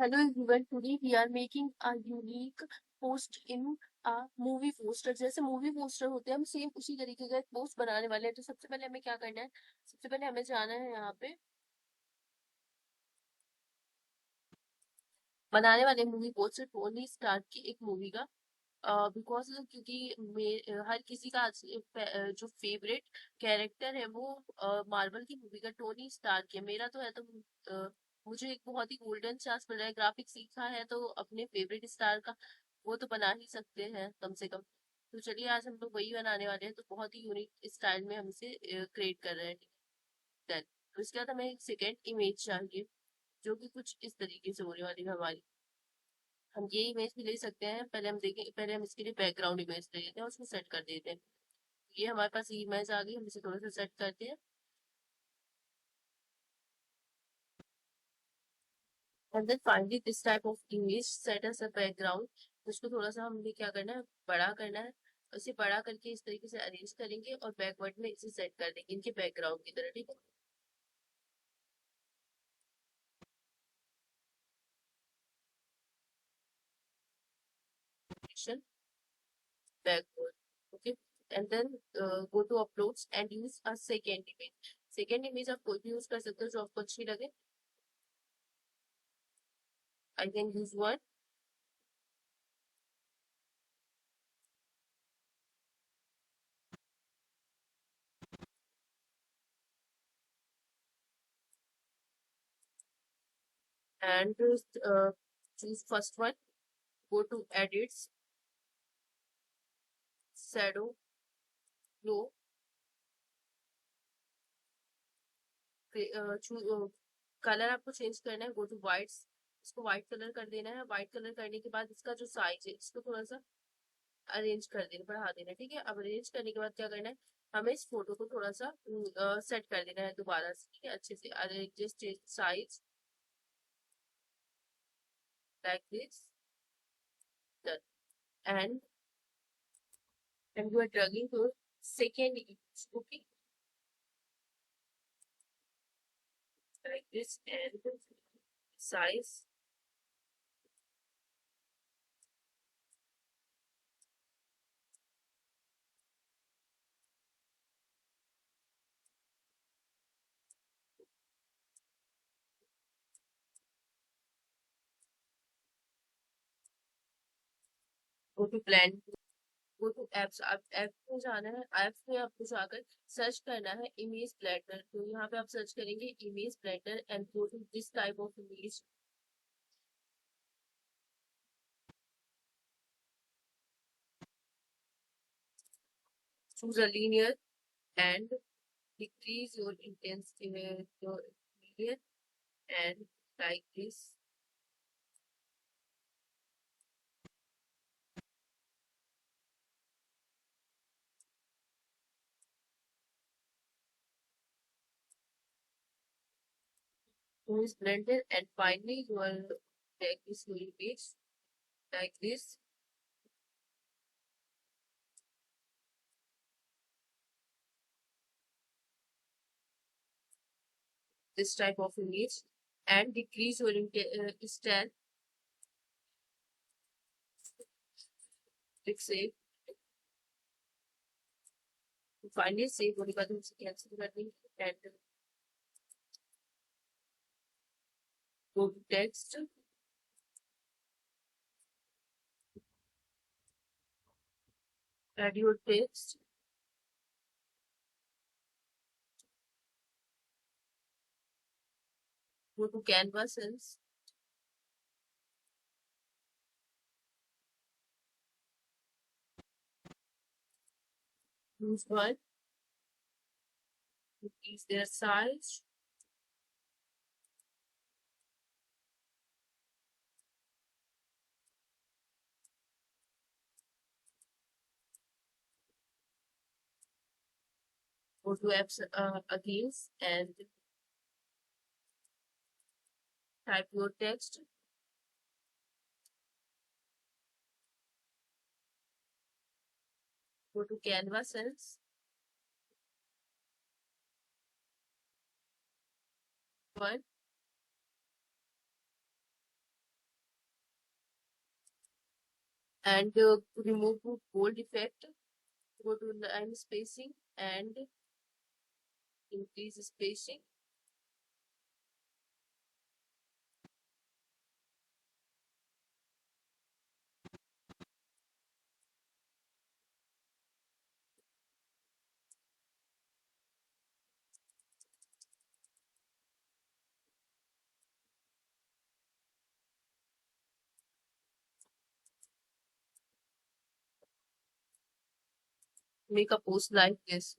Hello everyone, today we are making a unique post in a movie poster। जैसे movie poster होते हैं हम same उसी तरीके का एक पोस्ट बनाने वाले हैं। तो सबसे पहले हमें क्या करना है, सबसे पहले हमें जाना है यहाँ पे बनाने वाले मूवी पोस्टर टोनी स्टार्क की एक मूवी का। बिकॉज क्योंकि हर किसी का जो फेवरेट कैरेक्टर है वो मार्वल की मूवी का टोनी स्टार्क है। मेरा तो है तो मुझे एक बहुत ही गोल्डन चांस मिल रहा है। ग्राफिक सीखा है तो अपने फेवरेट स्टार का वो तो बना ही सकते हैं कम से कम। तो चलिए आज हम लोग वही बनाने वाले हैं। तो बहुत ही यूनिक स्टाइल में हम इसे क्रिएट कर रहे हैं। Done। तो इसके बाद हमें एक सेकेंड इमेज चाहिए जो कि कुछ इस तरीके से होने वाली है हमारी। हम ये इमेज भी ले सकते हैं, पहले हम देखें, पहले हम इसके लिए बैकग्राउंड इमेज ले लेते हैं, उसको सेट कर देते हैं। ये हमारे पास इमेज आ गई, हम इसे थोड़ा सा सेट करते हैं। And then finally this type of image set as a background. उसको थोड़ा सा हमें क्या करना है, बड़ा करना है। इसे बड़ा करके इस तरीके से अरेंज करेंगे और बैकवर्ड में इसे सेट कर देंगे इनके बैकग्राउंड की तरह। ठीक है, backward. Okay, and then go to uploads and use a second image। second image आप कोई भी यूज कर सकते हो जो आपको अच्छी लगे। I can use one। and choose first one। go to edits, shadow, glow, colour आपको चेंज करना है। गो टू व्हाइट्स, इसको व्हाइट कलर कर देना है। व्हाइट कलर करने के बाद इसका जो साइज है इसको थोड़ा सा अरेंज कर देना, बढ़ा देना। ठीक है, अब अरेंज करने के बाद क्या करना है, हमें इस फोटो को थोड़ा सा सेट कर देना है दोबारा से। ठीक है, अच्छे से adjust size like this. and and you are dragging to second image। okay, like this, and size go to blend, go to apps. आप ऐप में जाना है, ऐप्स में आपको जाकर सर्च करना है इमेज ब्लेंडर। तो यहाँ पे आप सर्च करेंगे image blender and go to this type of image. Choose a linear and decrease your intensity, your linear and like this। Is blended and finally you will take this image like this। this type of image and decrease your stand। click save। finally save होने के बाद हम इसे cancel कर देंगे and go to text, add your text, go to Canva cells, use one, increase their size, go to apps again and type your text, go to Canva cells, one, and remove bold effect, go to line spacing and increase spacing. Make a post like this.